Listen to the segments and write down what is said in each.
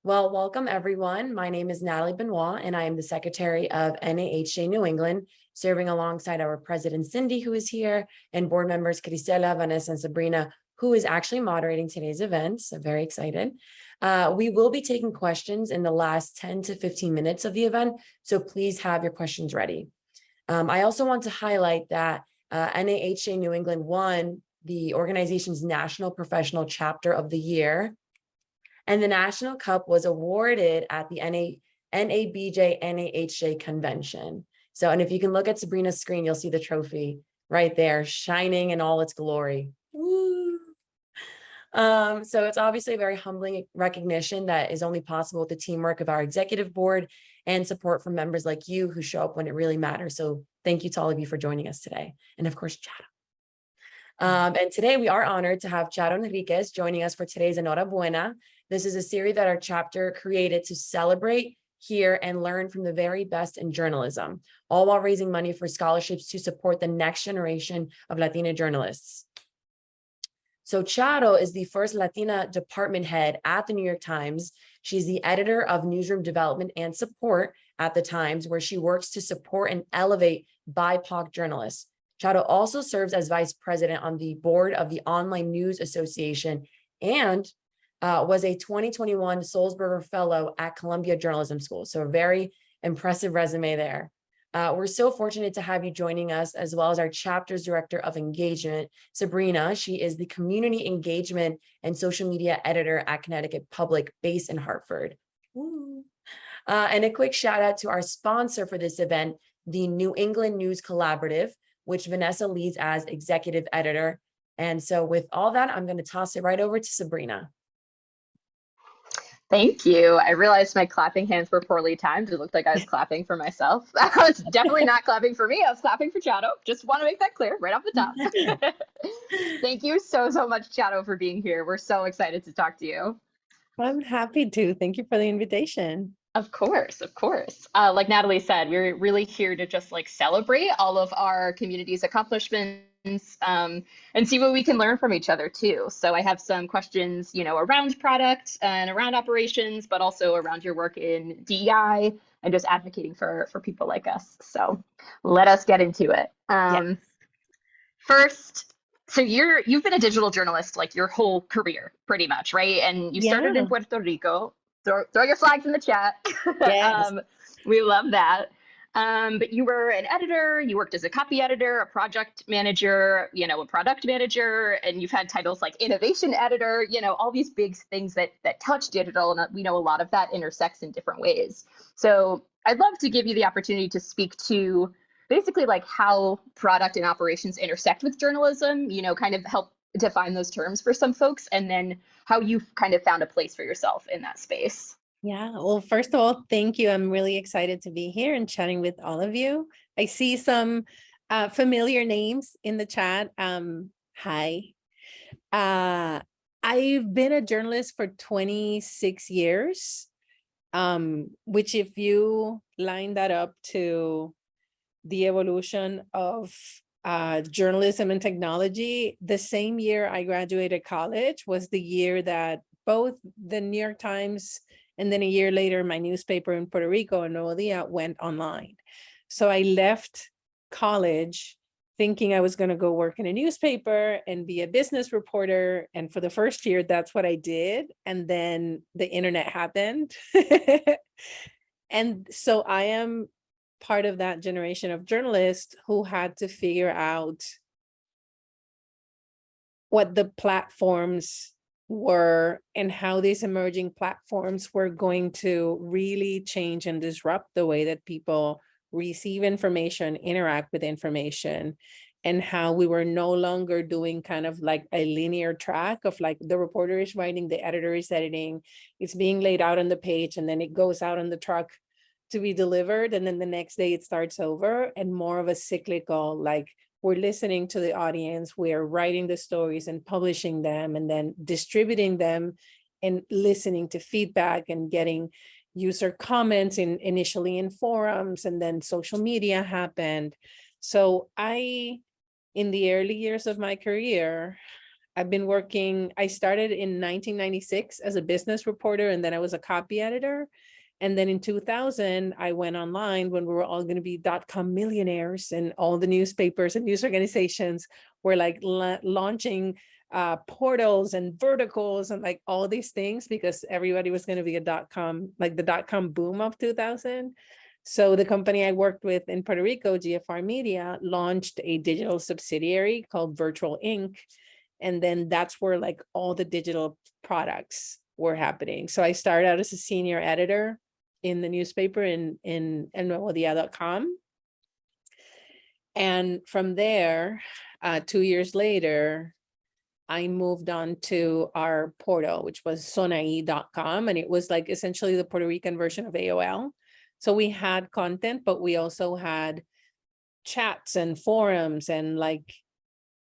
Well, welcome everyone. My name is Natalie Benoit, and I am the Secretary of NAHJ New England, serving alongside our President Cindy, who is here, and board members Cristela, Vanessa, and Sabrina, who is actually moderating today's event. So very excited. We will be taking questions in the last 10 to 15 minutes of the event, so please have your questions ready. I also want to highlight that NAHJ New England won the organization's National Professional Chapter of the Year, and the National Cup was awarded at the NABJ NAHJ convention. So, and if you can look at Sabrina's screen, you'll see the trophy right there, shining in all its glory. Woo. So it's obviously a very humbling recognition that is only possible with the teamwork of our executive board and support from members like you who show up when it really matters. So thank you to all of you for joining us today. And of course, Charo. And today we are honored to have Charo Henríquez joining us for today's En Hora Buena. This is a series that our chapter created to celebrate, hear, and learn from the very best in journalism, all while raising money for scholarships to support the next generation of Latina journalists. So Charo is the first Latina department head at the New York Times. She's the editor of Newsroom Development and Support at the Times, where she works to support and elevate BIPOC journalists. Charo also serves as vice president on the board of the Online News Association and was a 2021 Sulzberger Fellow at Columbia Journalism School. So a very impressive resume there. We're so fortunate to have you joining us, as well as our chapter's director of engagement, Sabrina. She is the community engagement and social media editor at Connecticut Public, based in Hartford. And a quick shout out to our sponsor for this event, the New England News Collaborative, which Vanessa leads as executive editor. And so with all that, I'm going to toss it right over to Sabrina. Thank you. I realized my clapping hands were poorly timed. It looked like I was clapping for myself. I was definitely not clapping for me. I was clapping for Charo. Just want to make that clear right off the top. Thank you so much, Charo, for being here. We're so excited to talk to you. I'm happy to. Thank you for the invitation. Of course, of course. Like Natalie said, we're really here to just like celebrate all of our community's accomplishments and see what we can learn from each other too. So I have some questions, around product and around operations, but also around your work in DEI and just advocating for people like us. So let us get into it. Yes. First, so you've been a digital journalist like your whole career, pretty much, right? And you started in Puerto Rico. Throw your flags in the chat. Yes. We love that. But you were an editor, you worked as a copy editor, a project manager, a product manager, and you've had titles like innovation editor, all these big things that touch digital. And we know a lot of that intersects in different ways. So I'd love to give you the opportunity to speak to basically like how product and operations intersect with journalism, kind of help define those terms for some folks, and then how you've kind of found a place for yourself in that space. Yeah. Well, first of all, thank you. I'm really excited to be here and chatting with all of you. I see some familiar names in the chat. Hi. I've been a journalist for 26 years, which if you line that up to the evolution of journalism and technology, the same year I graduated college was the year that both the New York Times and then a year later my newspaper in Puerto Rico, En Nuevo Dia, went online. So I left college thinking I was going to go work in a newspaper and be a business reporter. And for the first year, that's what I did. And then the internet happened. And so I am part of that generation of journalists who had to figure out what the platforms were and how these emerging platforms were going to really change and disrupt the way that people receive information, interact with information, and how we were no longer doing kind of like a linear track of like the reporter is writing, the editor is editing, it's being laid out on the page, and then it goes out on the truck to be delivered, and then the next day it starts over, and more of a cyclical, like we're listening to the audience, we're writing the stories and publishing them and then distributing them and listening to feedback and getting user comments initially in forums, and then social media happened. So in the early years of my career, I've been working, I started in 1996 as a business reporter, and then I was a copy editor. And then in 2000, I went online when we were all going to be .com millionaires, and all the newspapers and news organizations were like launching portals and verticals and like all these things, because everybody was going to be a .com, like the .com boom of 2000. So the company I worked with in Puerto Rico, GFR Media, launched a digital subsidiary called Virtual Inc. And then that's where like all the digital products were happening. So I started out as a senior editor in the newspaper in enhorabuena.com. And from there, 2 years later, I moved on to our portal, which was sonai.com. And it was like essentially the Puerto Rican version of AOL. So we had content, but we also had chats and forums and like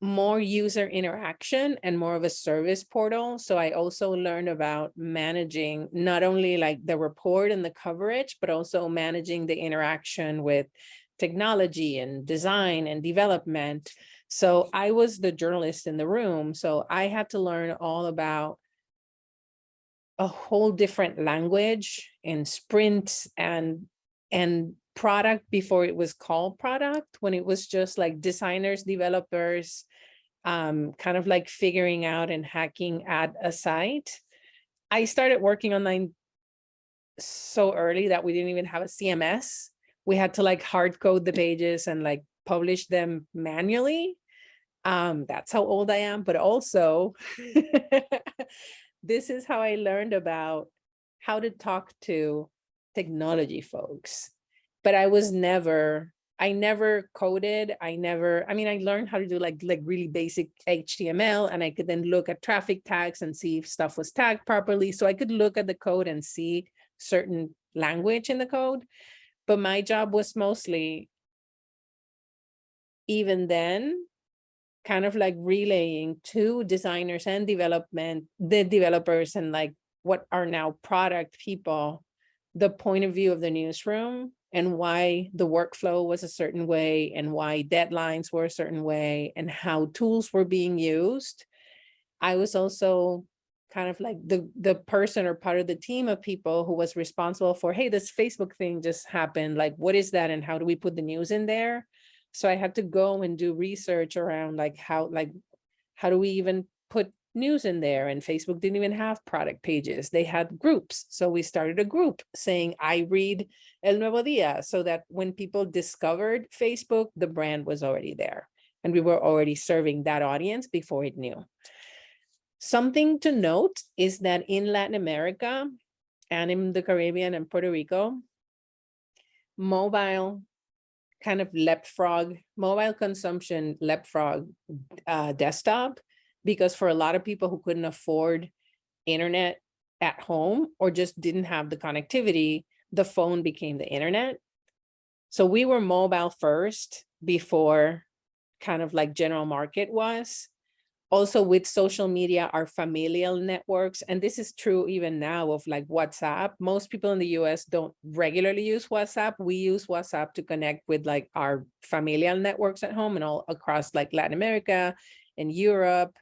more user interaction and more of a service portal. So I also learned about managing not only like the report and the coverage, but also managing the interaction with technology and design and development. So I was the journalist in the room. So I had to learn all about a whole different language and sprints and product before it was called product, when it was just like designers, developers, kind of like figuring out and hacking at a site. I started working online so early that we didn't even have a CMS. We had to like hard code the pages and like publish them manually. That's how old I am, but also this is how I learned about how to talk to technology folks. But I never coded. I learned how to do like really basic HTML, and I could then look at traffic tags and see if stuff was tagged properly. So I could look at the code and see certain language in the code. But my job was mostly, even then, kind of like relaying to designers and the developers and like what are now product people, the point of view of the newsroom and why the workflow was a certain way and why deadlines were a certain way and how tools were being used. I was also kind of like the person or part of the team of people who was responsible for, hey, this Facebook thing just happened. Like, what is that? And how do we put the news in there? So I had to go and do research around like how do we even put news in there? And Facebook didn't even have product pages. They had groups. So we started a group saying, I read El Nuevo Dia, so that when people discovered Facebook, the brand was already there. And we were already serving that audience before it knew. Something to note is that in Latin America and in the Caribbean and Puerto Rico, mobile consumption leapfrog desktop, because for a lot of people who couldn't afford internet at home or just didn't have the connectivity, the phone became the internet. So we were mobile first before kind of like general market was. Also with social media, our familial networks, and this is true even now of like WhatsApp. Most people in the US don't regularly use WhatsApp. We use WhatsApp to connect with like our familial networks at home and all across like Latin America and Europe.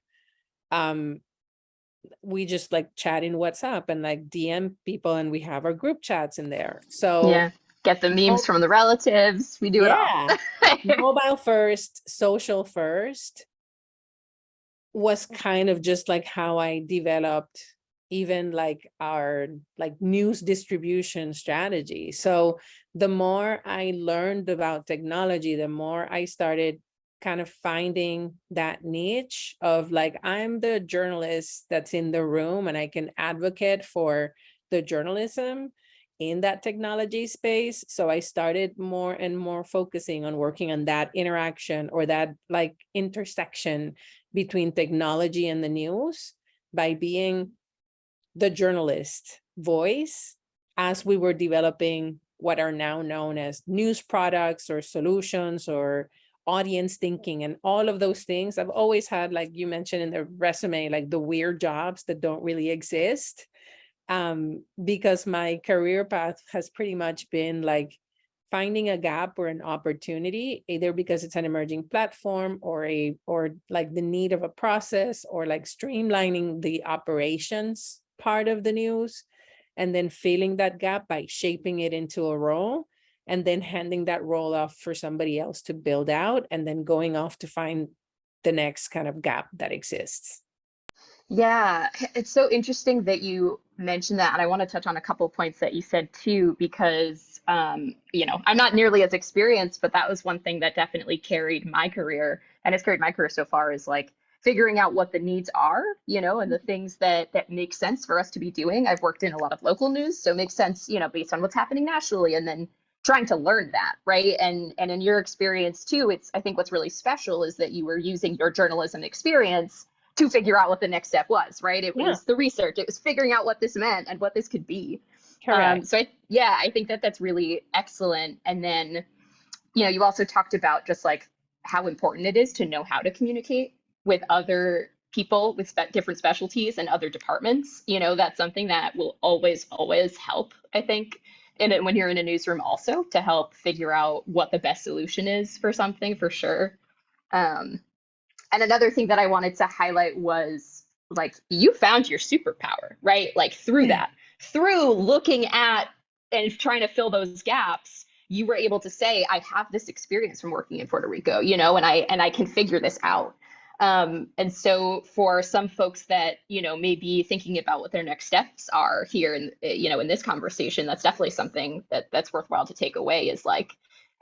We just like chat in WhatsApp and like DM people, and we have our group chats in there. So Yeah. Get the memes from the relatives. We do it all. Mobile first, social first was kind of just like how I developed even like our like news distribution strategy. So the more I learned about technology, the more I started kind of finding that niche of like, I'm the journalist that's in the room and I can advocate for the journalism in that technology space. So I started more and more focusing on working on that interaction or that like intersection between technology and the news by being the journalist voice as we were developing what are now known as news products or solutions or audience thinking and all of those things. I've always had, like you mentioned in the resume, like the weird jobs that don't really exist, because my career path has pretty much been like finding a gap or an opportunity, either because it's an emerging platform or like the need of a process, or like streamlining the operations part of the news, and then filling that gap by shaping it into a role, and then handing that role off for somebody else to build out, and then going off to find the next kind of gap that exists. Yeah, it's so interesting that you mentioned that. And I want to touch on a couple points that you said too, because, I'm not nearly as experienced, but that was one thing that definitely carried my career, and has carried my career so far, is like figuring out what the needs are, and the things that make sense for us to be doing. I've worked in a lot of local news, so it makes sense, based on what's happening nationally, and then trying to learn that, right? And in your experience too, I think what's really special is that you were using your journalism experience to figure out what the next step was, right? It was the research, it was figuring out what this meant and what this could be. Correct. So I think that's really excellent. And then, you also talked about just like how important it is to know how to communicate with other people with different specialties and other departments. That's something that will always, always help, I think. And when you're in a newsroom also, to help figure out what the best solution is for something, for sure. And another thing that I wanted to highlight was like, you found your superpower, right? Like through looking at and trying to fill those gaps, you were able to say, I have this experience from working in Puerto Rico, and I can figure this out. And so for some folks that, may be thinking about what their next steps are here in this conversation, that's definitely something that's worthwhile to take away, is like,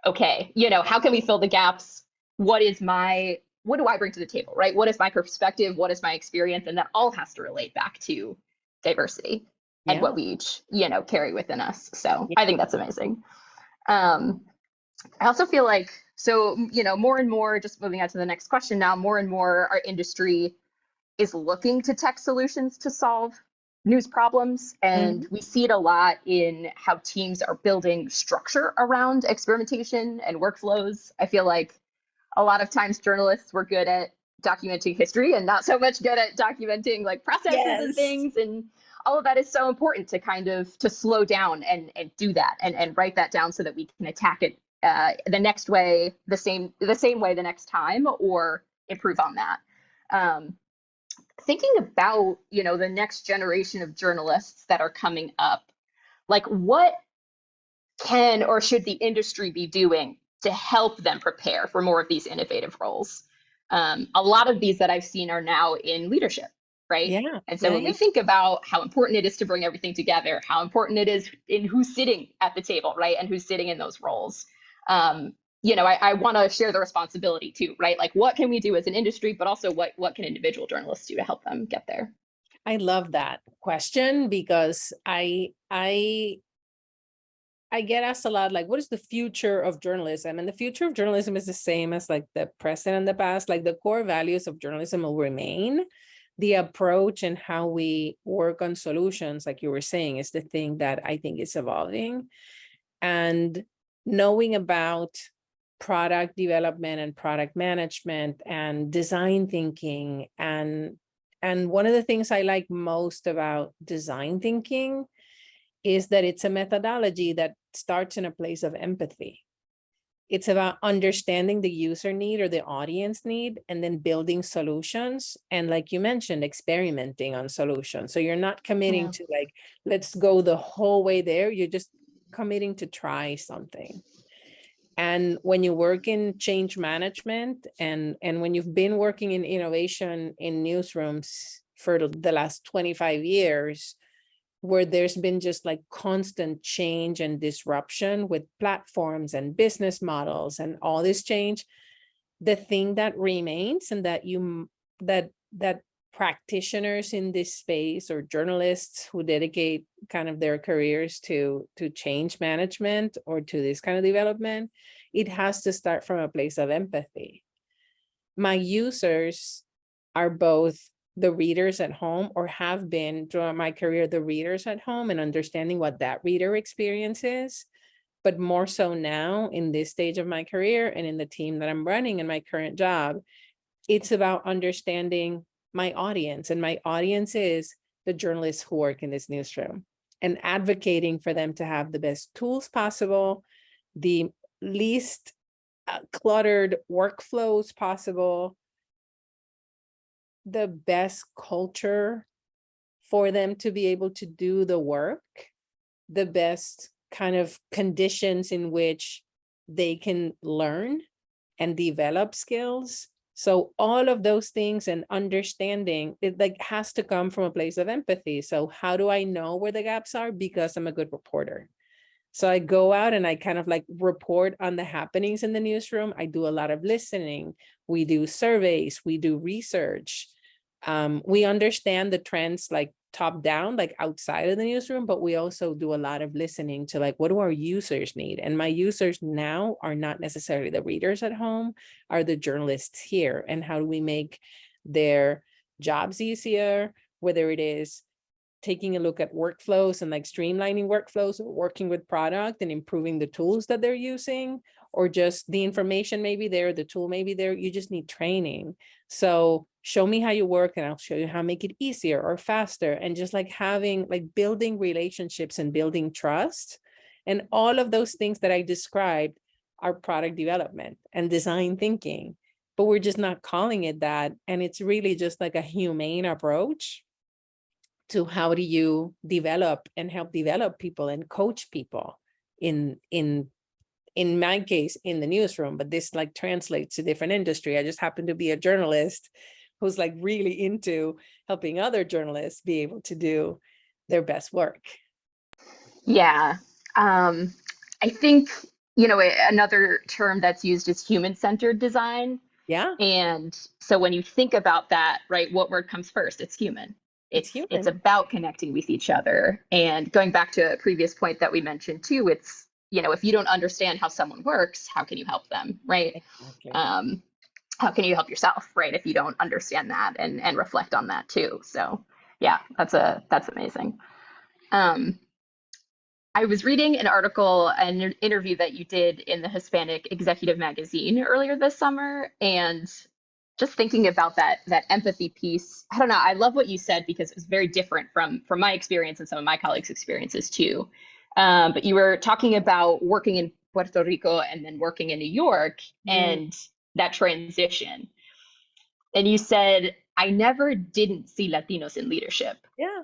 okay, how can we fill the gaps? What do I bring to the table, right? What is my perspective? What is my experience? And that all has to relate back to diversity and what we each, carry within us. So I think that's amazing. I also feel like, so, more and more, just moving on to the next question now, more and more our industry is looking to tech solutions to solve news problems. And we see it a lot in how teams are building structure around experimentation and workflows. I feel like a lot of times journalists were good at documenting history and not so much good at documenting like processes and things. And all of that is so important to kind of to slow down and do that and write that down so that we can attack it the next way, the same way the next time, or improve on that. Thinking about, the next generation of journalists that are coming up, like what can or should the industry be doing to help them prepare for more of these innovative roles? A lot of these that I've seen are now in leadership, right? Yeah. And so when we think about how important it is to bring everything together, how important it is in who's sitting at the table, right? And who's sitting in those roles. I want to share the responsibility too, right? Like what can we do as an industry, but also what can individual journalists do to help them get there? I love that question, because I get asked a lot, like, what is the future of journalism? And the future of journalism is the same as like the present and the past. Like the core values of journalism will remain. The approach and how we work on solutions, like you were saying, is the thing that I think is evolving. And knowing about product development and product management and design thinking. And one of the things I like most about design thinking is that it's a methodology that starts in a place of empathy. It's about understanding the user need or the audience need, and then building solutions. And like you mentioned, experimenting on solutions. So you're not committing to like, let's go the whole way there. You're just committing to try something. And when you work in change management and when you've been working in innovation in newsrooms for the last 25 years, where there's been just like constant change and disruption with platforms and business models and all this change, the thing that remains and that practitioners in this space or journalists who dedicate kind of their careers to change management or to this kind of development, it has to start from a place of empathy. My users are both the readers at home, or have been throughout my career, the readers at home, and understanding what that reader experience is. But more so now in this stage of my career and in the team that I'm running in my current job, it's about understanding my audience. And my audience is the journalists who work in this newsroom, and advocating for them to have the best tools possible, the least cluttered workflows possible, the best culture for them to be able to do the work, the best kind of conditions in which they can learn and develop skills. So all of those things and understanding, it like has to come from a place of empathy. So how do I know where the gaps are? Because I'm a good reporter. So I go out and I kind of like report on the happenings in the newsroom. I do a lot of listening. We do surveys, we do research. We understand the trends like top down, like outside of the newsroom, but we also do a lot of listening to like, what do our users need? And my users now are not necessarily the readers at home, are the journalists here. And how do we make their jobs easier, whether it is taking a look at workflows and like streamlining workflows, or working with product and improving the tools that they're using, or just the information may be there, the tool may be there, you just need training. So show me how you work and I'll show you how to make it easier or faster. And just like having, like building relationships and building trust. And all of those things that I described are product development and design thinking, but we're just not calling it that. And it's really just like a humane approach to how do you develop and help develop people and coach people in my case, in the newsroom, but this like translates to different industry. I just happen to be a journalist who's like really into helping other journalists be able to do their best work. Yeah. I think, you know, another term that's used is human-centered design. Yeah, And so when you think about that, right, what word comes first? It's human. it's It's human. about connecting with each other. And going back to a previous point that we mentioned too, it's, you know, if you don't understand how someone works, how can you help them, right? Exactly. How can you help yourself, right, if you don't understand that and reflect on that too? So yeah, that's amazing. I was reading an article, an interview that you did in the Hispanic Executive magazine earlier this summer, and just thinking about that empathy piece. I don't know. I love what you said because it was very different from my experience and some of my colleagues' experiences too. But you were talking about working in Puerto Rico and then working in New York and that transition. And you said, I never didn't see Latinos in leadership. Yeah.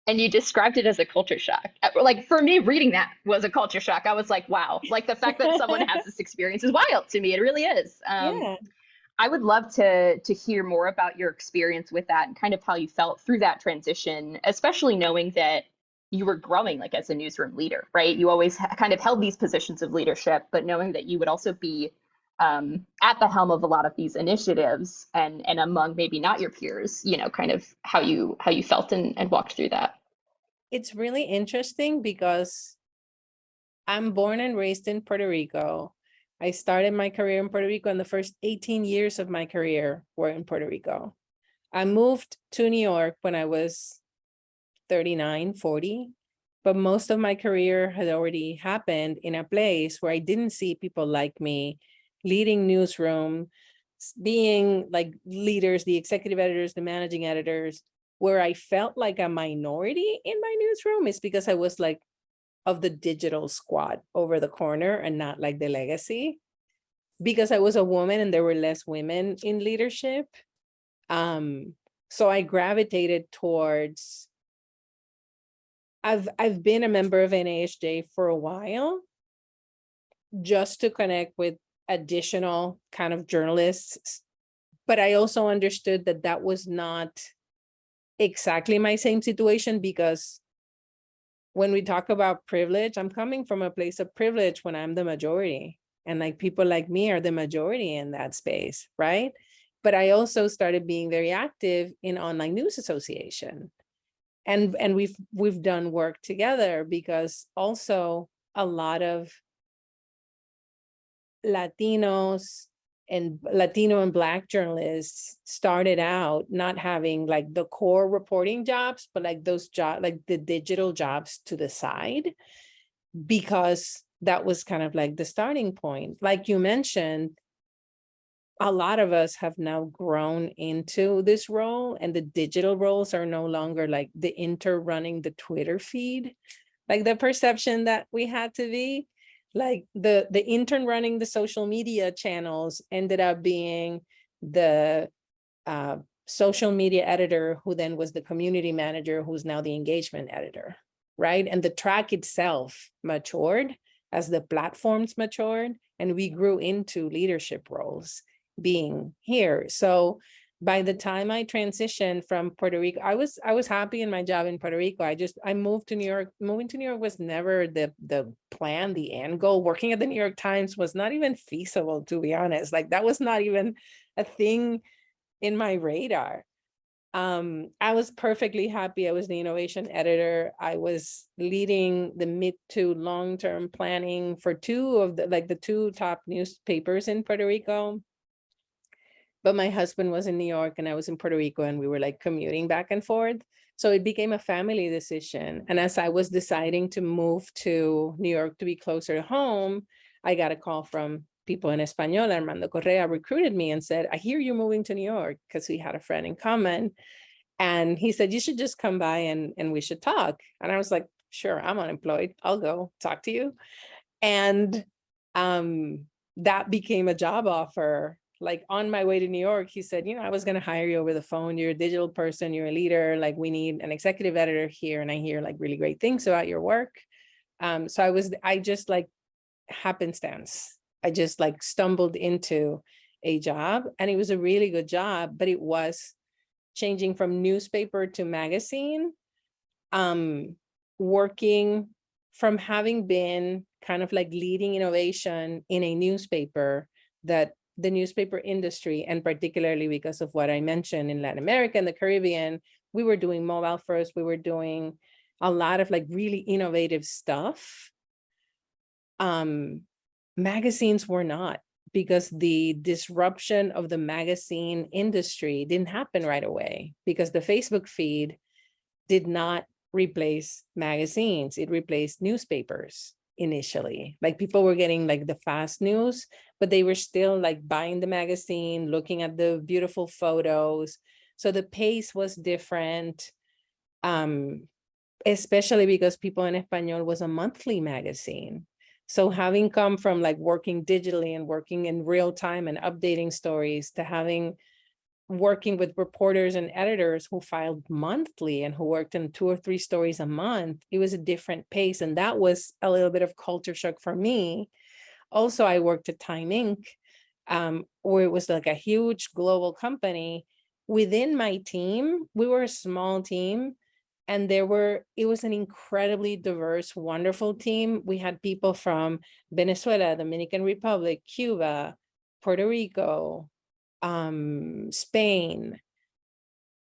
And you described it as a culture shock. Like for me, reading that was a culture shock. I was like, wow, like the fact that someone has this experience is wild to me. It really is. Yeah. I would love to hear more about your experience with that and kind of how you felt through that transition, especially knowing that you were growing like as a newsroom leader, right? You always kind of held these positions of leadership, but knowing that you would also be at the helm of a lot of these initiatives and among maybe not your peers, you know, kind of how you felt and walked through that. It's really interesting because I'm born and raised in Puerto Rico. I started my career in Puerto Rico, and the first 18 years of my career were in Puerto Rico. I moved to New York when I was 39, 40, but most of my career had already happened in a place where I didn't see people like me leading newsroom, being like leaders, the executive editors, the managing editors. Where I felt like a minority in my newsroom is because I was like of the digital squad over the corner and not like the legacy, because I was a woman and there were less women in leadership. So I gravitated towards, I've been a member of NAHJ for a while, just to connect with additional kind of journalists. But I also understood that that was not exactly my same situation, because when we talk about privilege, I'm coming from a place of privilege when I'm the majority, and like people like me are the majority in that space, right? But I also started being very active in Online News Association, and we've done work together, because also a lot of Latinos and Latino and Black journalists started out not having like the core reporting jobs, but like those jobs, like the digital jobs to the side, because that was kind of like the starting point. Like you mentioned, a lot of us have now grown into this role, and the digital roles are no longer like the running the Twitter feed, like the perception that we had to be. Like the intern running the social media channels ended up being the social media editor, who then was the community manager, who's now the engagement editor, right? And the track itself matured as the platforms matured, and we grew into leadership roles being here. So by the time I transitioned from Puerto Rico, I was happy in my job in Puerto Rico. I moved to New York. Moving to New York was never the plan, the end goal. Working at the New York Times was not even feasible, to be honest. Like that was not even a thing in my radar. I was perfectly happy. I was the innovation editor. I was leading the mid to long-term planning for the two top newspapers in Puerto Rico. But my husband was in New York and I was in Puerto Rico, and we were like commuting back and forth. So it became a family decision. And as I was deciding to move to New York to be closer to home, I got a call from people in Espanol. Armando Correa recruited me and said, I hear you're moving to New York, because we had a friend in common. And he said, you should just come by and we should talk. And I was like, sure, I'm unemployed. I'll go talk to you. And that became a job offer. Like on my way to New York, he said, I was going to hire you over the phone. You're a digital person. You're a leader. Like we need an executive editor here. And I hear like really great things about your work. So I just like happenstance. I just like stumbled into a job, and it was a really good job, but it was changing from newspaper to magazine, working from having been kind of like leading innovation in a newspaper, that the newspaper industry, and particularly because of what I mentioned in Latin America and the Caribbean, we were doing mobile first. We were doing a lot of like really innovative stuff. Magazines were not, because the disruption of the magazine industry didn't happen right away, because the Facebook feed did not replace magazines. It replaced newspapers initially. Like people were getting like the fast news, but they were still like buying the magazine, looking at the beautiful photos. So the pace was different, especially because People en Español was a monthly magazine. So having come from like working digitally and working in real time and updating stories, to working with reporters and editors who filed monthly and who worked in 2 or 3 stories a month, it was a different pace. And that was a little bit of culture shock for me. Also, I worked at Time Inc., where it was like a huge global company. Within my team, we were a small team, and it was an incredibly diverse, wonderful team. We had people from Venezuela, Dominican Republic, Cuba, Puerto Rico, Spain.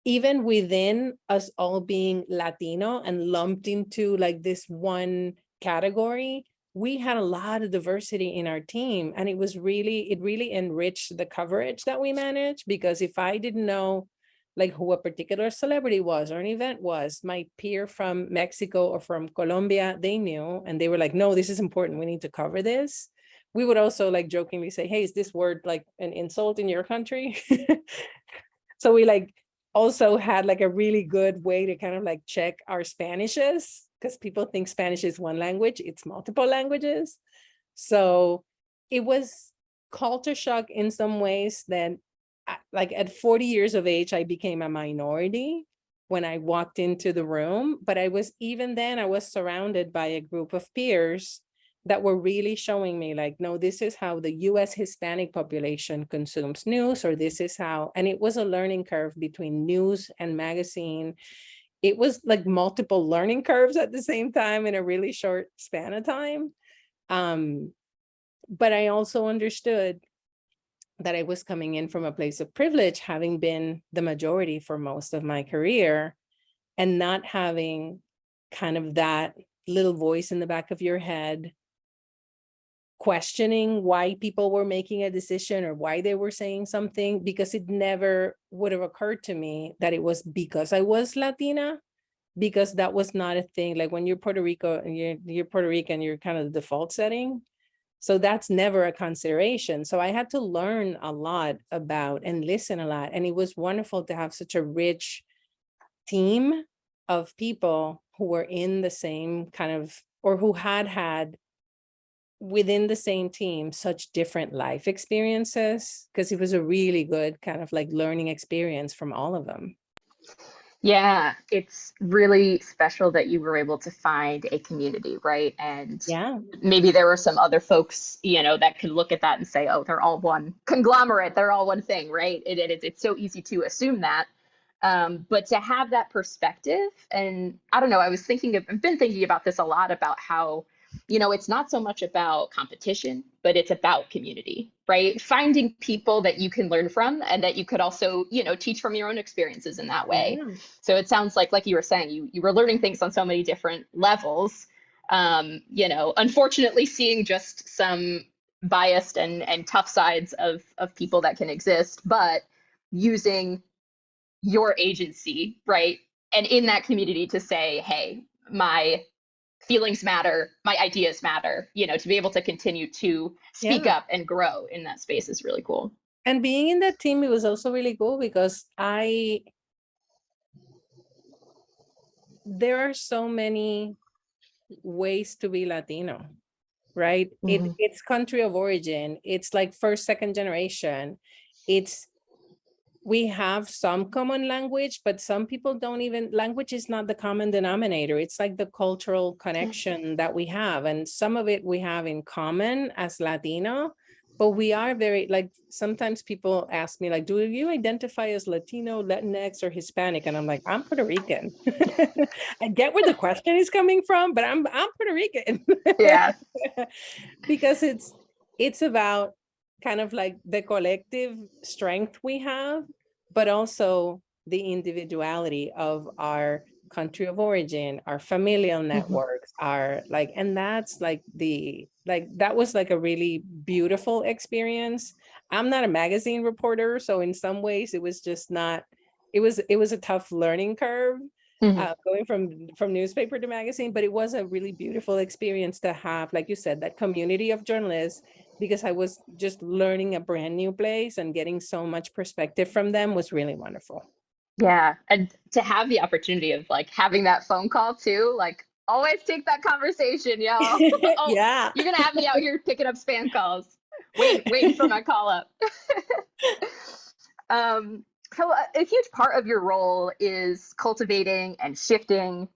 Even within us all being Latino and lumped into like this one category, we had a lot of diversity in our team. And it really enriched the coverage that we managed, because if I didn't know like who a particular celebrity was or an event was, my peer from Mexico or from Colombia, they knew, and they were like, no, this is important. We need to cover this. We would also like jokingly say, hey, is this word like an insult in your country? So we like also had like a really good way to kind of like check our Spanishes, because people think Spanish is one language, it's multiple languages. So it was culture shock in some ways. That like at 40 years of age, I became a minority when I walked into the room. But I was surrounded by a group of peers that were really showing me like, no, this is how the US Hispanic population consumes news, or this is how, and it was a learning curve between news and magazine. It was like multiple learning curves at the same time in a really short span of time. But I also understood that I was coming in from a place of privilege, having been the majority for most of my career, and not having kind of that little voice in the back of your head questioning why people were making a decision or why they were saying something, because it never would have occurred to me that it was because I was Latina, because that was not a thing. Like when you're Puerto Rico and you're Puerto Rican, you're kind of the default setting. So that's never a consideration. So I had to learn a lot about and listen a lot. And it was wonderful to have such a rich team of people who were in the same kind of, or who had within the same team, such different life experiences, because it was a really good kind of like learning experience from all of them. Yeah, it's really special that you were able to find a community, right? And Yeah. maybe there were some other folks, that could look at that and say, oh, they're all one conglomerate, they're all one thing, right? It's so easy to assume that. But to have that perspective, and I don't know, I've been thinking about this a lot about how, it's not so much about competition, but it's about community, right? Finding people that you can learn from and that you could also, teach from your own experiences in that way. Yeah. So it sounds like you were saying, you were learning things on so many different levels. Unfortunately, seeing just some biased and tough sides of people that can exist, but using your agency, right? And in that community to say, hey, my feelings matter, my ideas matter, to be able to continue to speak Yeah. up and grow in that space is really cool. And being in that team, it was also really cool because there are so many ways to be Latino, right? Mhm. It's country of origin. It's like first, second generation. We have some common language, but some people don't even, language is not the common denominator. It's like the cultural connection that we have. And some of it we have in common as Latino, but we are very, like, sometimes people ask me, like, do you identify as Latino, Latinx, or Hispanic? And I'm like, I'm Puerto Rican. I get where the question is coming from, but I'm Puerto Rican. Yeah. Because it's about kind of like the collective strength we have, but also the individuality of our country of origin, our familial networks, our like, and that's like that was like a really beautiful experience. I'm not a magazine reporter, so in some ways it was just not, it was a tough learning curve. Going from newspaper to magazine, but it was a really beautiful experience to have, like you said, that community of journalists, because I was just learning a brand new place and getting so much perspective from them was really wonderful. Yeah. And to have the opportunity of like having that phone call too, like always take that conversation, y'all. Oh, Yeah. you're gonna have me out here picking up spam calls, waiting for my call up. So a huge part of your role is cultivating and shifting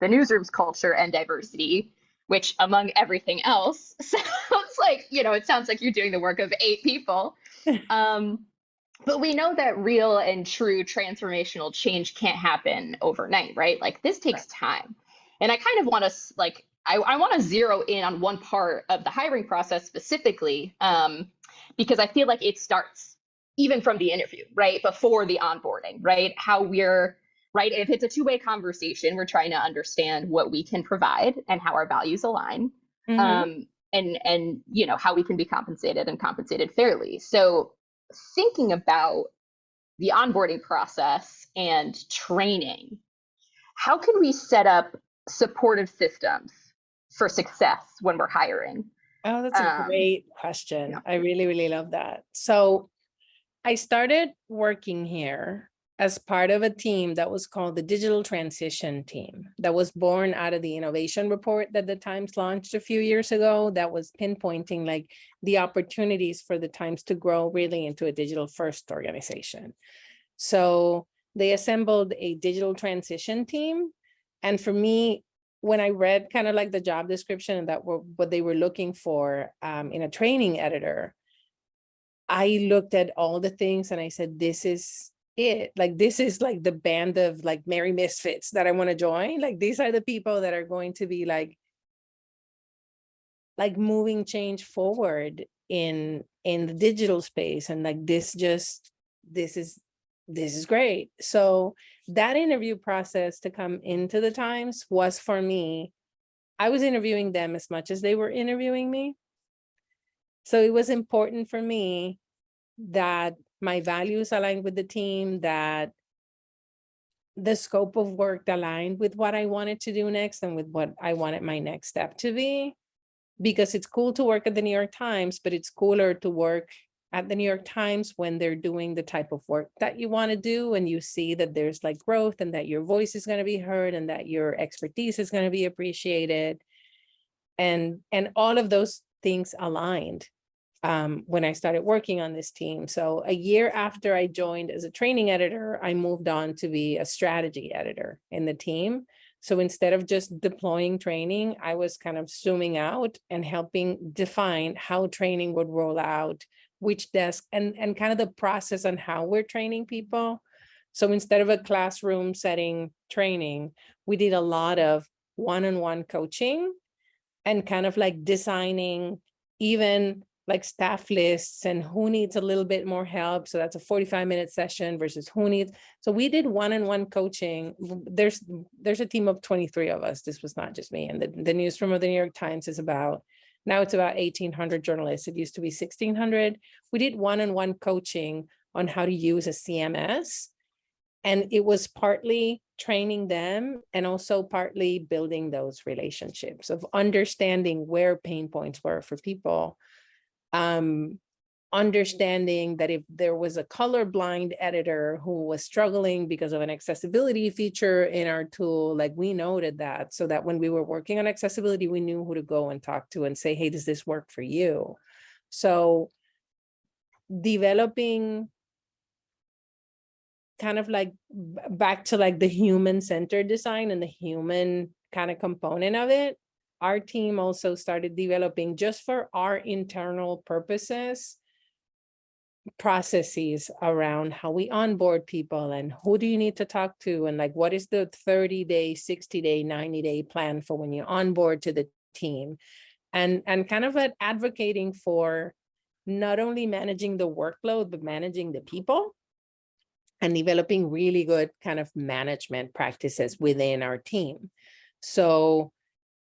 the newsroom's culture and diversity, which among everything else sounds like, it sounds like you're doing the work of 8 people. But we know that real and true transformational change can't happen overnight, right? Like this takes time. And I kind of want to like, I want to zero in on one part of the hiring process specifically, because I feel like it starts even from the interview, right? Before the onboarding, right? How we're, right? If it's a two-way conversation, we're trying to understand what we can provide and how our values align. And how we can be compensated and compensated fairly. So thinking about the onboarding process and training, how can we set up supportive systems for success when we're hiring? Oh, that's a great question. Yeah. I really, really love that. So I started working here as part of a team that was called the Digital Transition Team, that was born out of the innovation report that the Times launched a few years ago, that was pinpointing like the opportunities for the Times to grow really into a digital first organization. So they assembled a digital transition team. And for me, when I read kind of like the job description and that were what they were looking for in a training editor, I looked at all the things and I said, this is it. Like, this is like the band of like merry misfits that I want to join. Like, these are the people that are going to be like moving change forward in the digital space. And like, this is great. So that interview process to come into the Times was, for me, I was interviewing them as much as they were interviewing me. So it was important for me that my values aligned with the team, that the scope of work aligned with what I wanted to do next and with what I wanted my next step to be. Because it's cool to work at the New York Times, but it's cooler to work at the New York Times when they're doing the type of work that you want to do, and you see that there's like growth and that your voice is going to be heard and that your expertise is going to be appreciated. And all of those things aligned when I started working on this team. So a year after I joined as a training editor, I moved on to be a strategy editor in the team. So instead of just deploying training, I was kind of zooming out and helping define how training would roll out, which desk, and kind of the process on how we're training people. So instead of a classroom setting training, we did a lot of one-on-one coaching and kind of like designing even like staff lists and who needs a little bit more help. So that's a 45-minute session versus who needs. So we did one-on-one coaching. There's a team of 23 of us. This was not just me. And the newsroom of the New York Times is now it's about 1,800 journalists. It used to be 1,600. We did one-on-one coaching on how to use a CMS. And it was partly training them and also partly building those relationships of understanding where pain points were for people. Understanding that if there was a colorblind editor who was struggling because of an accessibility feature in our tool, like we noted that, so that when we were working on accessibility, we knew who to go and talk to and say, hey, does this work for you? So developing kind of like back to like the human-centered design and the human kind of component of it. Our team also started developing, just for our internal purposes, processes around how we onboard people and who do you need to talk to, and like what is the 30-day, 60-day, 90-day plan for when you onboard to the team, and kind of advocating for not only managing the workload, but managing the people and developing really good kind of management practices within our team. So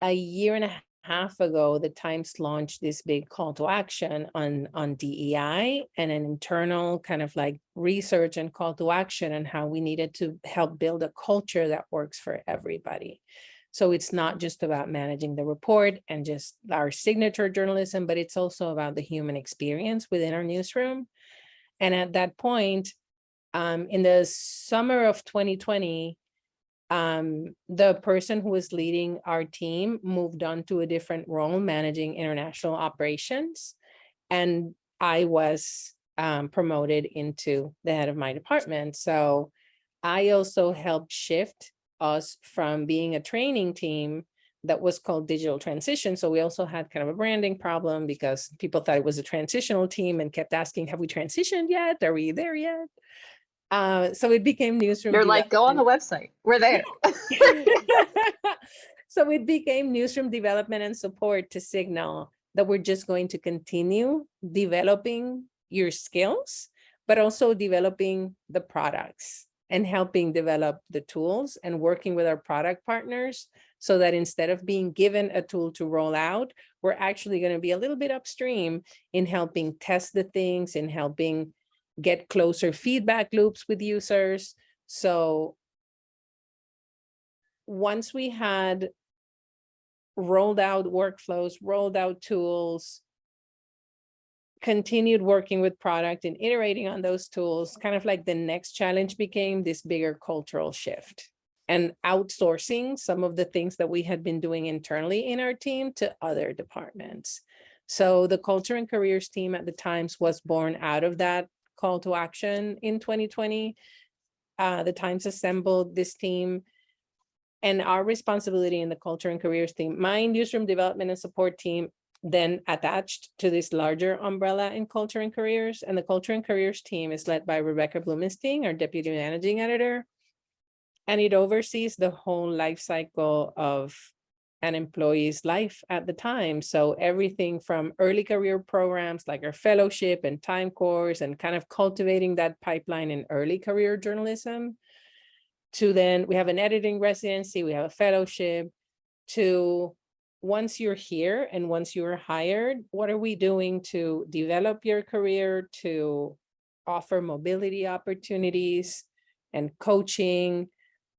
a year and a half ago, the Times launched this big call to action on DEI and an internal kind of like research and call to action on how we needed to help build a culture that works for everybody. So it's not just about managing the report and just our signature journalism, but it's also about the human experience within our newsroom. And at that point, in the summer of 2020, the person who was leading our team moved on to a different role, managing international operations. And I was promoted into the head of my department. So I also helped shift us from being a training team that was called digital transition. So we also had kind of a branding problem because people thought it was a transitional team and kept asking, have we transitioned yet? Are we there yet? So it became newsroom. You're like, go on the website. We're there. So it became newsroom development and support to signal that we're just going to continue developing your skills, but also developing the products and helping develop the tools and working with our product partners so that instead of being given a tool to roll out, we're actually going to be a little bit upstream in helping test the things, in helping get closer feedback loops with users. So once we had rolled out workflows, rolled out tools, continued working with product and iterating on those tools, kind of like the next challenge became this bigger cultural shift and outsourcing some of the things that we had been doing internally in our team to other departments. So the culture and careers team at the Times was born out of that call to action in 2020. The Times assembled this team, and our responsibility in the culture and careers team, my newsroom development and support team, then attached to this larger umbrella in culture and careers. And the culture and careers team is led by Rebecca Blumenstein, our deputy managing editor. And it oversees the whole life cycle of an employee's life at the time. So everything from early career programs like our fellowship and time course and kind of cultivating that pipeline in early career journalism, to then we have an editing residency, we have a fellowship, to once you're here and once you're hired, what are we doing to develop your career, to offer mobility opportunities and coaching.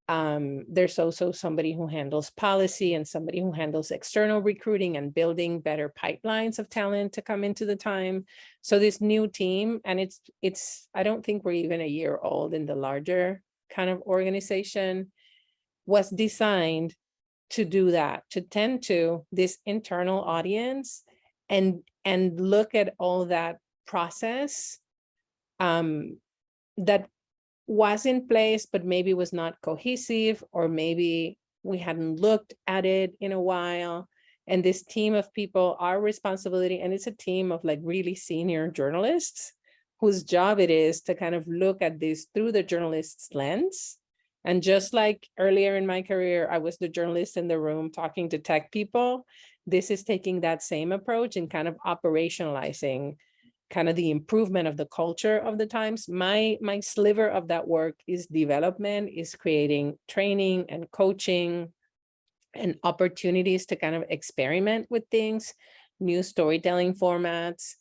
There's also somebody who handles policy and somebody who handles external recruiting and building better pipelines of talent to come into the time. So this new team, and it's I don't think we're even a year old in the larger kind of organization, was designed to do that, to tend to this internal audience and look at all that process that was in place, but maybe was not cohesive, or maybe we hadn't looked at it in a while. And this team of people, our responsibility, and it's a team of like really senior journalists whose job it is to kind of look at this through the journalist's lens. And just like earlier in my career, I was the journalist in the room talking to tech people. This is taking that same approach and kind of operationalizing kind of the improvement of the culture of the Times. My sliver of that work is development, is creating training and coaching and opportunities to kind of experiment with things, new storytelling formats,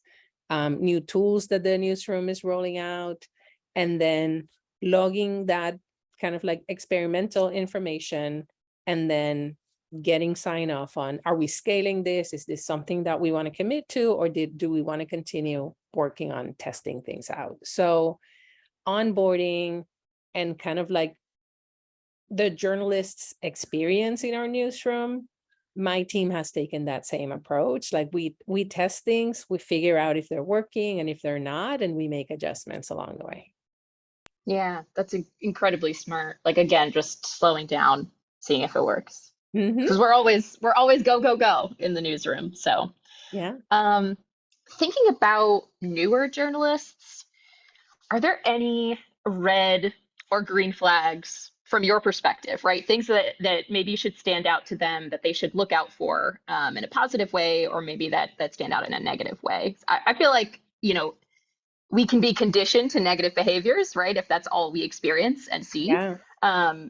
new tools that the newsroom is rolling out, and then logging that kind of like experimental information, and then getting sign off on, are we scaling this? Is this something that we want to commit to, or do we want to continue working on testing things out? So onboarding and kind of like the journalists' experience in our newsroom, my team has taken that same approach. Like we test things, we figure out if they're working, and if they're not, and we make adjustments along the way. Yeah, that's incredibly smart. Like, again, just slowing down, seeing if it works. Because we're always go, go, go in the newsroom. So yeah. Thinking about newer journalists, are there any red or green flags from your perspective, right? Things that maybe should stand out to them, that they should look out for in a positive way, or maybe that stand out in a negative way? I feel like, we can be conditioned to negative behaviors, right? If that's all we experience and see. Yeah.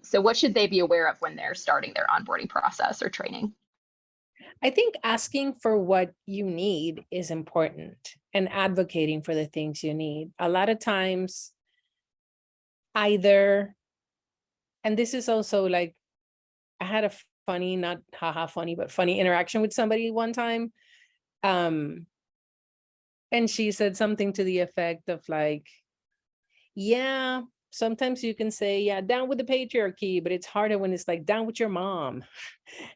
So what should they be aware of when they're starting their onboarding process or training? I think asking for what you need is important, and advocating for the things you need. A lot of times, either, and this is also like, I had a funny, not haha funny, but funny interaction with somebody one time. And she said something to the effect of like, yeah, sometimes you can say, yeah, down with the patriarchy, but it's harder when it's like down with your mom.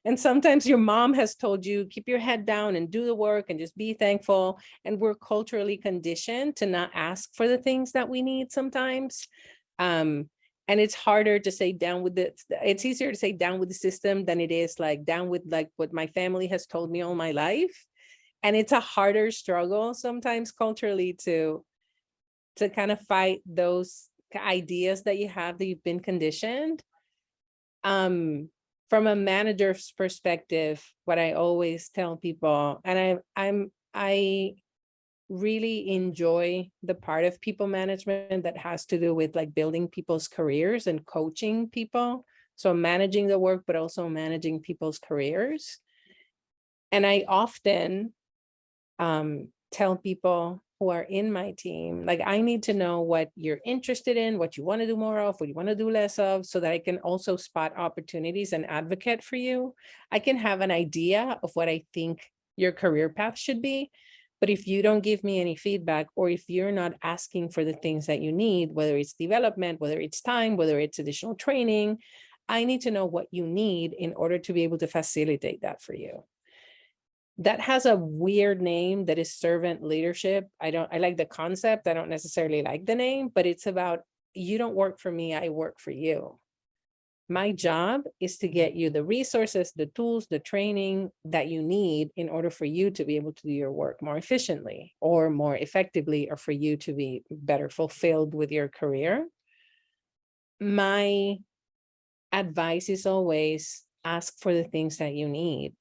And sometimes your mom has told you, keep your head down and do the work and just be thankful. And we're culturally conditioned to not ask for the things that we need sometimes. And it's harder to say down with it's easier to say down with the system than it is like down with like what my family has told me all my life. And it's a harder struggle sometimes culturally to kind of fight those ideas that you have that you've been conditioned. From a manager's perspective, what I always tell people, and I really enjoy the part of people management that has to do with like building people's careers and coaching people. So managing the work, but also managing people's careers. And I often tell people who are in my team, like, I need to know what you're interested in, what you want to do more of, what you want to do less of, so that I can also spot opportunities and advocate for you. I can have an idea of what I think your career path should be, but if you don't give me any feedback, or if you're not asking for the things that you need, whether it's development, whether it's time, whether it's additional training, I need to know what you need in order to be able to facilitate that for you. That has a weird name, that is servant leadership. I like the concept. I don't necessarily like the name, but it's about, you don't work for me, I work for you. My job is to get you the resources, the tools, the training that you need in order for you to be able to do your work more efficiently or more effectively, or for you to be better fulfilled with your career. My advice is always ask for the things that you need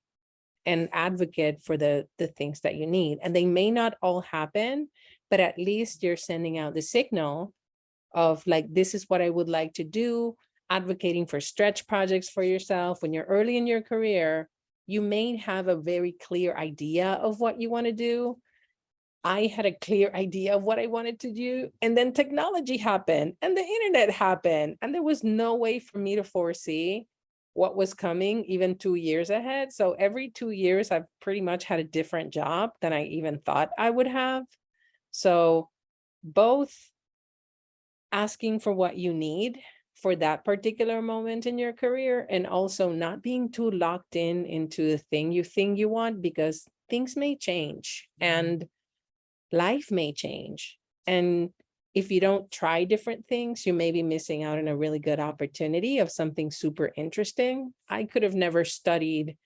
and advocate for the things that you need. And they may not all happen, but at least you're sending out the signal of like, this is what I would like to do, advocating for stretch projects for yourself. When you're early in your career, you may have a very clear idea of what you want to do. I had a clear idea of what I wanted to do, and then technology happened and the internet happened, and there was no way for me to foresee what was coming even 2 years ahead. So every 2 years, I've pretty much had a different job than I even thought I would have. So both asking for what you need for that particular moment in your career, and also not being too locked into the thing you think you want, because things may change and life may change. And if you don't try different things, you may be missing out on a really good opportunity of something super interesting. I could have never studied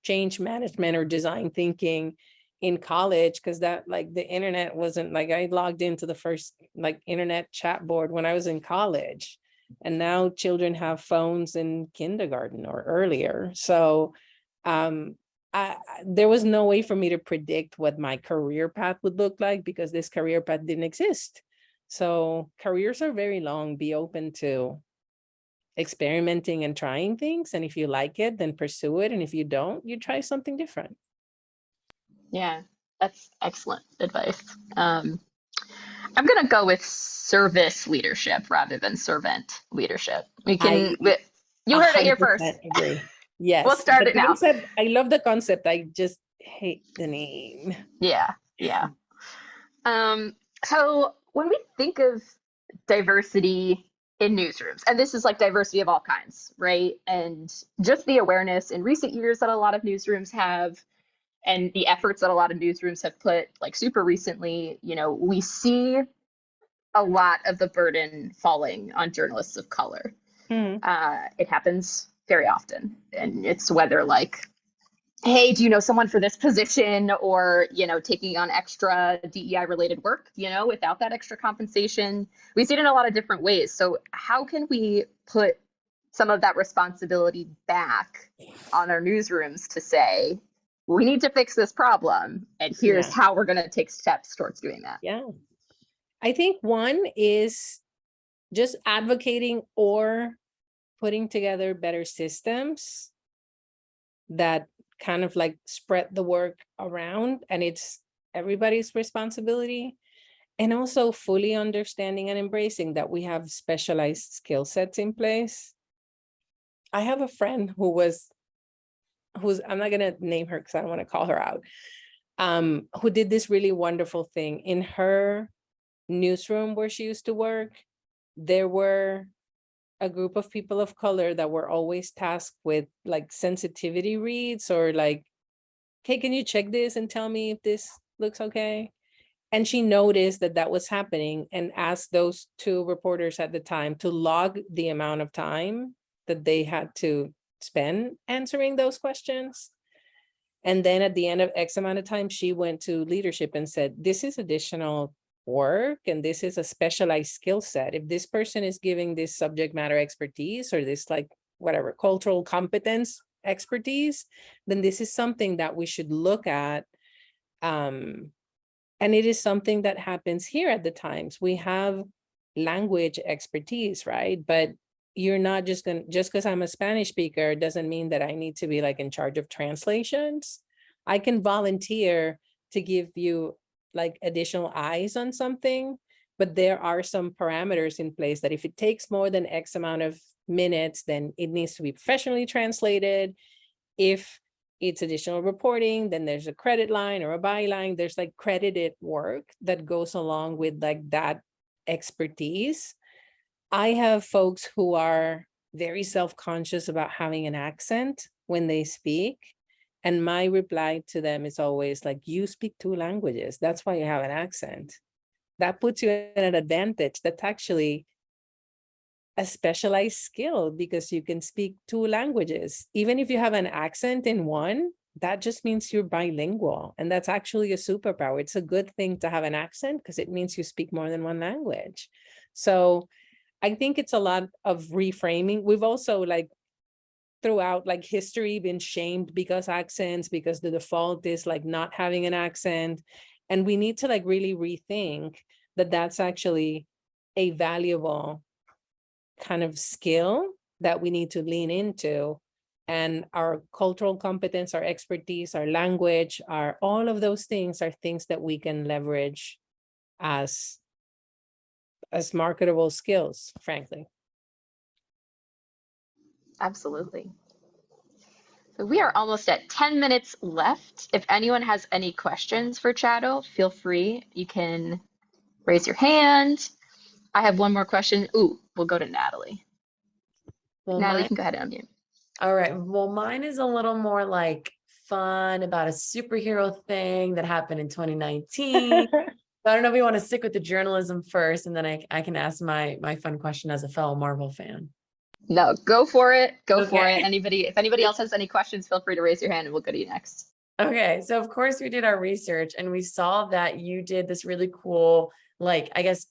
change management or design thinking in college because that, like, the internet wasn't, like, I logged into the first like internet chat board when I was in college, and now children have phones in kindergarten or earlier. So there was no way for me to predict what my career path would look like because this career path didn't exist. So careers are very long. Be open to experimenting and trying things. And if you like it, then pursue it. And if you don't, you try something different. Yeah, that's excellent advice. I'm going to go with service leadership rather than servant leadership. You heard it here first. Agree. Yes. We'll start it now. I love the concept. I just hate the name. Yeah. So when we think of diversity in newsrooms, and this is like diversity of all kinds, right? And just the awareness in recent years that a lot of newsrooms have, and the efforts that a lot of newsrooms have put, like super recently, we see a lot of the burden falling on journalists of color. It happens very often. And it's whether like, hey, do you know someone for this position, or, taking on extra DEI related work, without that extra compensation. We see it in a lot of different ways. So how can we put some of that responsibility back on our newsrooms to say, we need to fix this problem, and here's how we're going to take steps towards doing that? Yeah. I think one is just advocating or putting together better systems that kind of like spread the work around, and it's everybody's responsibility. And also fully understanding and embracing that we have specialized skill sets in place. I have a friend who's, I'm not going to name her because I don't want to call her out, who did this really wonderful thing. In her newsroom where she used to work, there were a group of people of color that were always tasked with like sensitivity reads, or like, hey, can you check this and tell me if this looks okay? And she noticed that that was happening and asked those two reporters at the time to log the amount of time that they had to spend answering those questions. And then at the end of X amount of time, she went to leadership and said, this is additional work and this is a specialized skill set. If this person is giving this subject matter expertise or this like whatever cultural competence expertise, then this is something that we should look at. And it is something that happens here at the Times. We have language expertise, right? But you're not just because I'm a Spanish speaker doesn't mean that I need to be like in charge of translations. I can volunteer to give you like additional eyes on something, but there are some parameters in place that if it takes more than X amount of minutes, then it needs to be professionally translated. If it's additional reporting, then there's a credit line or a byline. There's like credited work that goes along with like that expertise. I have folks who are very self-conscious about having an accent when they speak. And my reply to them is always like, you speak 2 languages. That's why you have an accent. That puts you in an advantage. That's actually a specialized skill because you can speak 2 languages. Even if you have an accent in one, that just means you're bilingual. And that's actually a superpower. It's a good thing to have an accent because it means you speak more than 1 language. So I think it's a lot of reframing. We've also like throughout like history been shamed because the default is like not having an accent. And we need to like really rethink that that's actually a valuable kind of skill that we need to lean into. And our cultural competence, our expertise, our language, all of those things are things that we can leverage as marketable skills, frankly. Absolutely. So we are almost at 10 minutes left. If anyone has any questions for Charo, feel free. You can raise your hand. I have one more question. Ooh, we'll go to Natalie. Well, Natalie, you can go ahead and unmute. All right. Well, mine is a little more like fun about a superhero thing that happened in 2019. I don't know if we want to stick with the journalism first, and then I can ask my fun question as a fellow Marvel fan. No, go for it. Go for Okay. it. If anybody else has any questions, feel free to raise your hand and we'll go to you next. Okay, so of course we did our research and we saw that you did this really cool, like, I guess,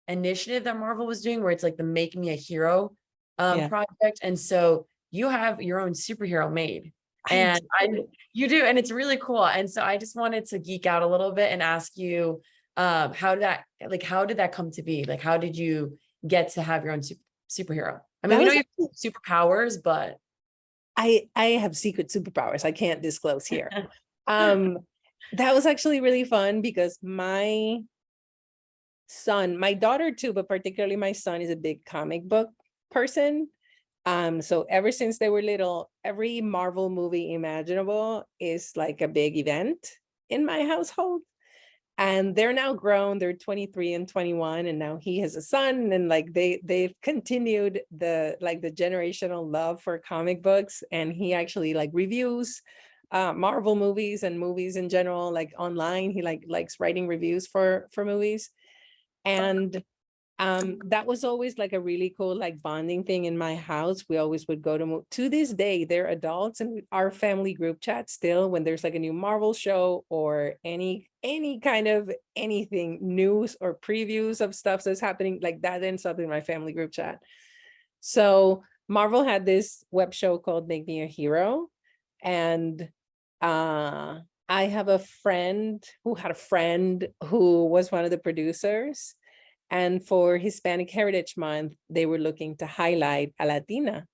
initiative that Marvel was doing where it's like the Make Me a Hero project. And so you have your own superhero made. And you do, and it's really cool. And so I just wanted to geek out a little bit and ask you, how did that come to be? Like, how did you get to have your own superhero? I mean, we know you have superpowers, but I have secret superpowers I can't disclose here. That was actually really fun because my son, my daughter too, but particularly my son is a big comic book person. So ever since they were little, every Marvel movie imaginable is like a big event in my household. And they're now grown, they're 23 and 21, and now he has a son, and like they've continued the generational love for comic books, and he actually like reviews Marvel movies and movies in general, like online. He likes writing reviews for movies. And that was always like a really cool like bonding thing in my house. We always would go to this day, they're adults, and our family group chat still, when there's like a new Marvel show or any kind of anything, news or previews of stuff that's happening, like that ends up in my family group chat. So Marvel had this web show called Make Me a Hero, and I have a friend who had a friend who was one of the producers. And for Hispanic Heritage Month, they were looking to highlight a Latina.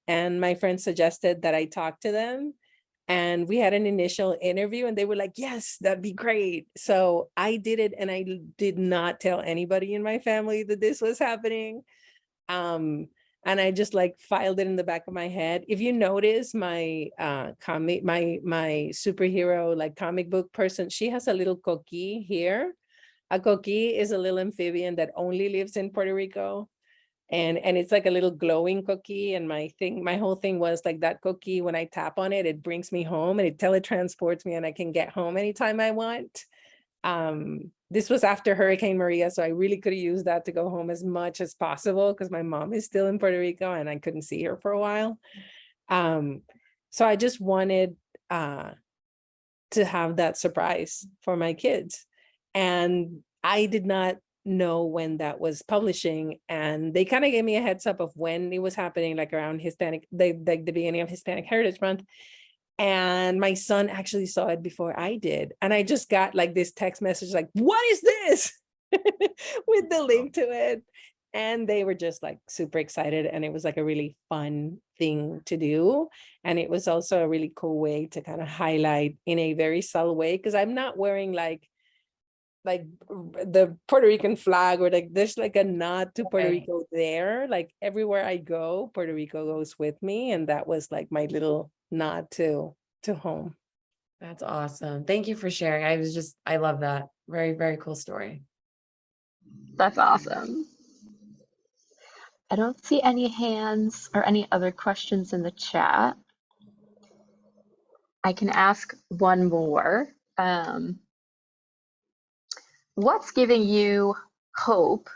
And my friend suggested that I talk to them. And we had an initial interview and they were like, yes, that'd be great. So I did it, and I did not tell anybody in my family that this was happening. And I just like filed it in the back of my head. If you notice, my my superhero like comic book person, she has a little coquille here. A coquille is a little amphibian that only lives in Puerto Rico. And it's like a little glowing coquille. And my whole thing was like that coquille, when I tap on it, it brings me home and it teletransports me and I can get home anytime I want. This was after Hurricane Maria, so I really could have used that to go home as much as possible because my mom is still in Puerto Rico and I couldn't see her for a while. So I just wanted to have that surprise for my kids. And I did not know when that was publishing, and they kind of gave me a heads up of when it was happening, like around the beginning of Hispanic Heritage Month. And my son actually saw it before I did. And I just got like this text message like, what is this? With the link to it. And they were just like super excited. And it was like a really fun thing to do. And it was also a really cool way to kind of highlight in a very subtle way, because I'm not wearing like the Puerto Rican flag, or like there's like a nod to Puerto Rico there. Like everywhere I go, Puerto Rico goes with me. And that was like my little nod to home. That's awesome. Thank you for sharing. I love that. Very, very cool story. That's awesome. I don't see any hands or any other questions in the chat. I can ask one more. What's giving you hope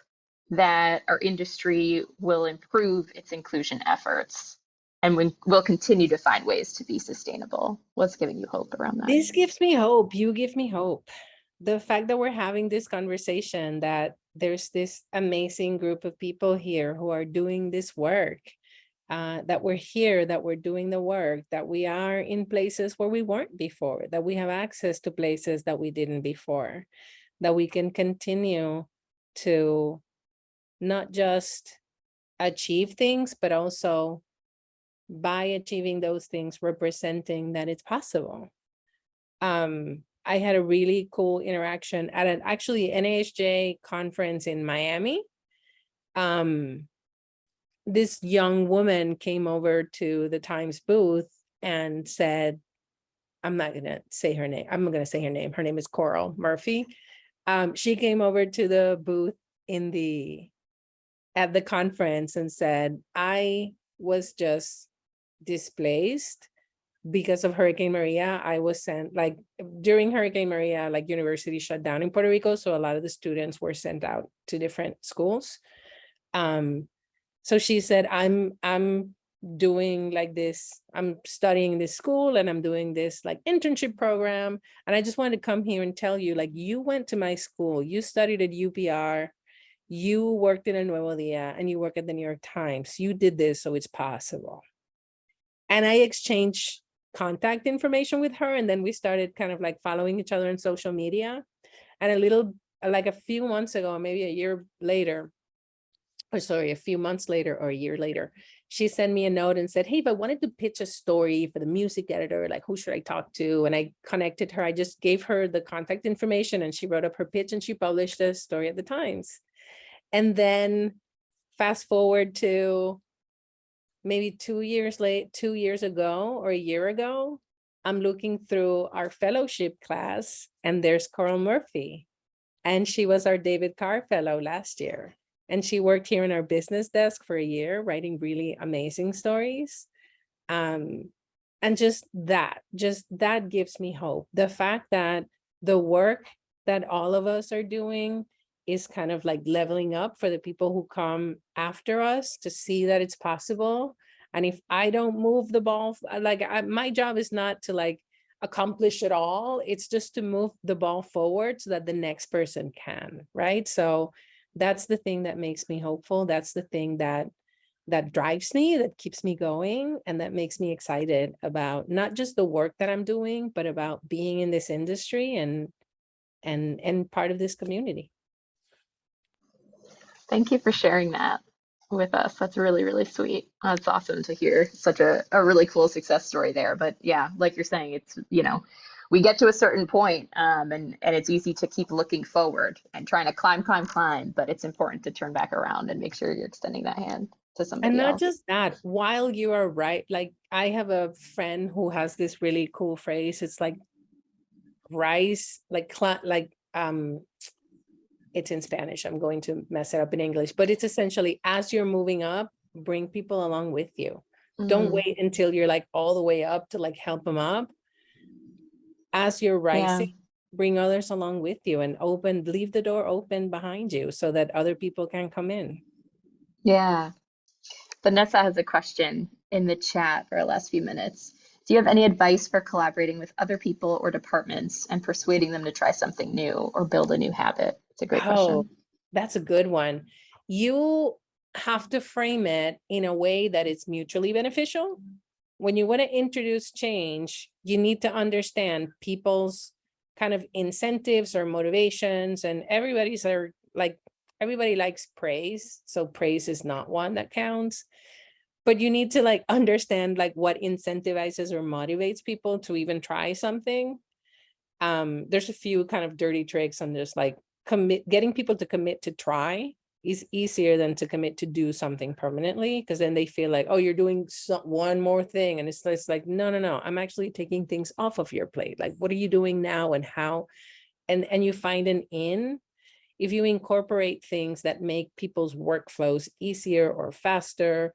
that our industry will improve its inclusion efforts and will continue to find ways to be sustainable? What's giving you hope around that? This gives me hope. You give me hope. The fact that we're having this conversation, that there's this amazing group of people here who are doing this work, that we're here, that we're doing the work, that we are in places where we weren't before, that we have access to places that we didn't before, that we can continue to not just achieve things, but also by achieving those things, representing that it's possible. I had a really cool interaction at an actually NAHJ conference in Miami. This young woman came over to the Times booth and said, I'm not going to say her name. I'm going to say her name. Her name is Coral Murphy. She came over to the booth at the conference and said, I was just displaced because of Hurricane Maria, I was sent, like during Hurricane Maria, like universities shut down in Puerto Rico. So a lot of the students were sent out to different schools. So she said, I'm doing like this, I'm studying this school and I'm doing this like internship program. And I just wanted to come here and tell you, like, you went to my school, you studied at UPR, you worked in a Nuevo Dia, and you work at the New York Times. You did this, so it's possible. And I exchanged contact information with her. And then we started kind of like following each other on social media. And like a few months ago, maybe a year later, or sorry, a few months later or a year later, she sent me a note and said, hey, if I wanted to pitch a story for the music editor, like who should I talk to? And I connected her. I just gave her the contact information and she wrote up her pitch and she published a story at the Times. And then fast forward to maybe 2 years ago or a year ago, I'm looking through our fellowship class and there's Coral Murphy. And she was our David Carr Fellow last year. And she worked here in our business desk for a year, writing really amazing stories. And just that gives me hope. The fact that the work that all of us are doing is kind of like leveling up for the people who come after us to see that it's possible. And if I don't move the ball, my job is not to like accomplish it all. It's just to move the ball forward so that the next person can, right? So that's the thing that makes me hopeful. That's the thing that drives me, that keeps me going, and that makes me excited about not just the work that I'm doing, but about being in this industry and part of this community. Thank you for sharing that with us. That's really, really sweet. It's awesome to hear such a really cool success story there. But yeah, like you're saying, it's, we get to a certain point, and it's easy to keep looking forward and trying to climb, but it's important to turn back around and make sure you're extending that hand to somebody And not else. just that, while you are right, like I have a friend who has this really cool phrase. It's like rise, it's in Spanish. I'm going to mess it up in English, but it's essentially, as you're moving up, bring people along with you. Don't wait until you're like all the way up to like help them up. As you're rising, bring others along with you and leave the door open behind you so that other people can come in. Yeah. Vanessa has a question in the chat for our last few minutes. Do you have any advice for collaborating with other people or departments and persuading them to try something new or build a new habit? It's a great question. That's a good one. You have to frame it in a way that it's mutually beneficial. When you want to introduce change, you need to understand people's kind of incentives or motivations, and everybody likes praise. So praise is not one that counts. But you need to like understand like what incentivizes or motivates people to even try something. There's a few kind of dirty tricks on just like getting people to commit to try is easier than to commit to do something permanently, because then they feel like, oh, you're doing one more thing. And it's like, no, I'm actually taking things off of your plate. Like, what are you doing now and how? And you find if you incorporate things that make people's workflows easier or faster,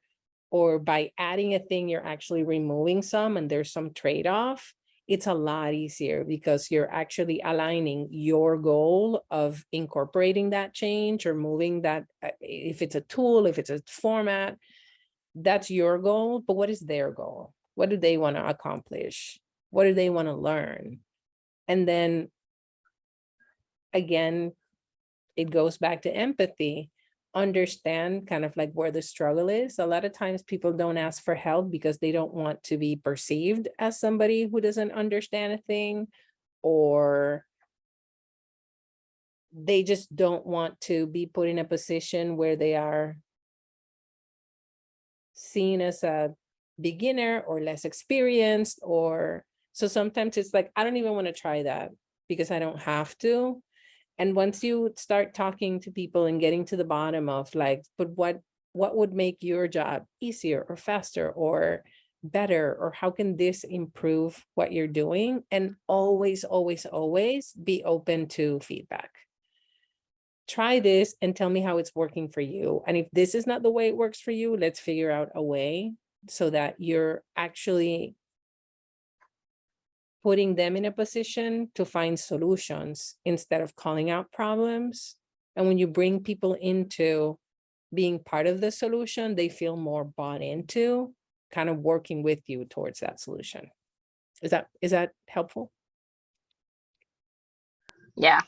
or by adding a thing, you're actually removing some and there's some trade-off, it's a lot easier because you're actually aligning your goal of incorporating that change or moving that, if it's a tool, if it's a format, that's your goal. But what is their goal? What do they want to accomplish? What do they want to learn? And then again, it goes back to empathy. Understand kind of like where the struggle is. A lot of times people don't ask for help because they don't want to be perceived as somebody who doesn't understand a thing, or they just don't want to be put in a position where they are seen as a beginner or less experienced. Or so sometimes it's like, I don't even want to try that because I don't have to. And once you start talking to people and getting to the bottom of like, but what would make your job easier or faster or better, or how can this improve what you're doing? And always, always, always be open to feedback. Try this and tell me how it's working for you. And if this is not the way it works for you, let's figure out a way so that you're actually putting them in a position to find solutions instead of calling out problems. And when you bring people into being part of the solution, they feel more bought into kind of working with you towards that solution. Is that helpful? Yeah. I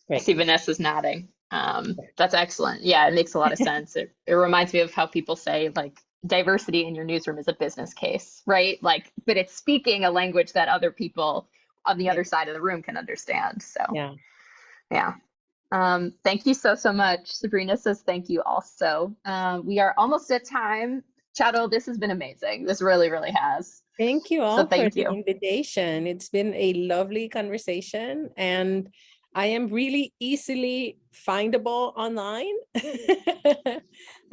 Great. see Vanessa's nodding. That's excellent. Yeah, it makes a lot of sense. It reminds me of how people say like diversity in your newsroom is a business case, right? Like, but it's speaking a language that other people on the other side of the room can understand. So yeah. Thank you so much. Sabrina says thank you also. We are almost at time. Charo, this has been amazing. This really, really has. Thank you all So for thank the you. invitation. It's been a lovely conversation, and I am really easily findable online. I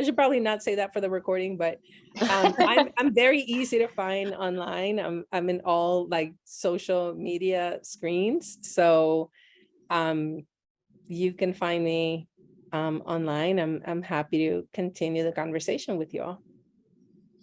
should probably not say that for the recording, but I'm very easy to find online. I'm in all like social media screens, so you can find me online. I'm happy to continue the conversation with you all.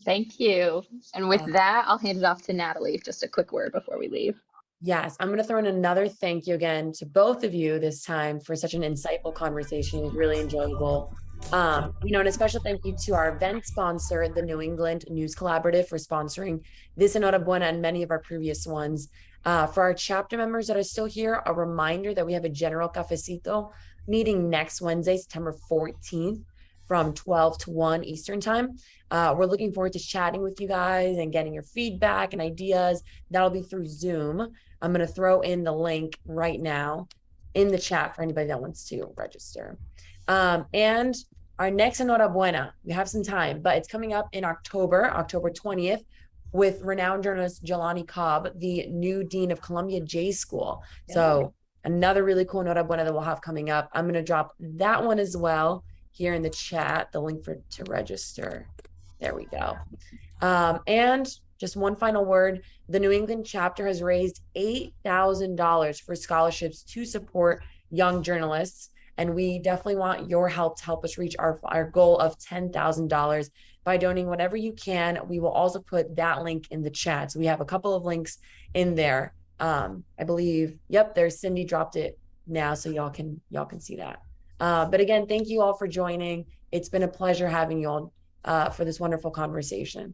Thank you. And with that, I'll hand it off to Natalie. Just a quick word before we leave. Yes, I'm going to throw in another thank you again to both of you this time for such an insightful conversation. It was really enjoyable. And a special thank you to our event sponsor, the New England News Collaborative, for sponsoring this En Hora Buena and many of our previous ones. For our chapter members that are still here, a reminder that we have a general cafecito meeting next Wednesday, September 14th from 12 to 1 Eastern time. We're looking forward to chatting with you guys and getting your feedback and ideas. That'll be through Zoom. I'm going to throw in the link right now in the chat for anybody that wants to register. And our next En Hora Buena, we have some time, but it's coming up in October 20th, with renowned journalist Jelani Cobb, the new dean of Columbia J School. So another really cool En Hora Buena that we'll have coming up. I'm going to drop that one as well here in the chat, the link to register. There we go. And just one final word, the New England chapter has raised $8,000 for scholarships to support young journalists. And we definitely want your help to help us reach our goal of $10,000 by donating whatever you can. We will also put that link in the chat. So we have a couple of links in there. I believe, there's Cindy dropped it now, so y'all can see that. But again, thank you all for joining. It's been a pleasure having you all for this wonderful conversation.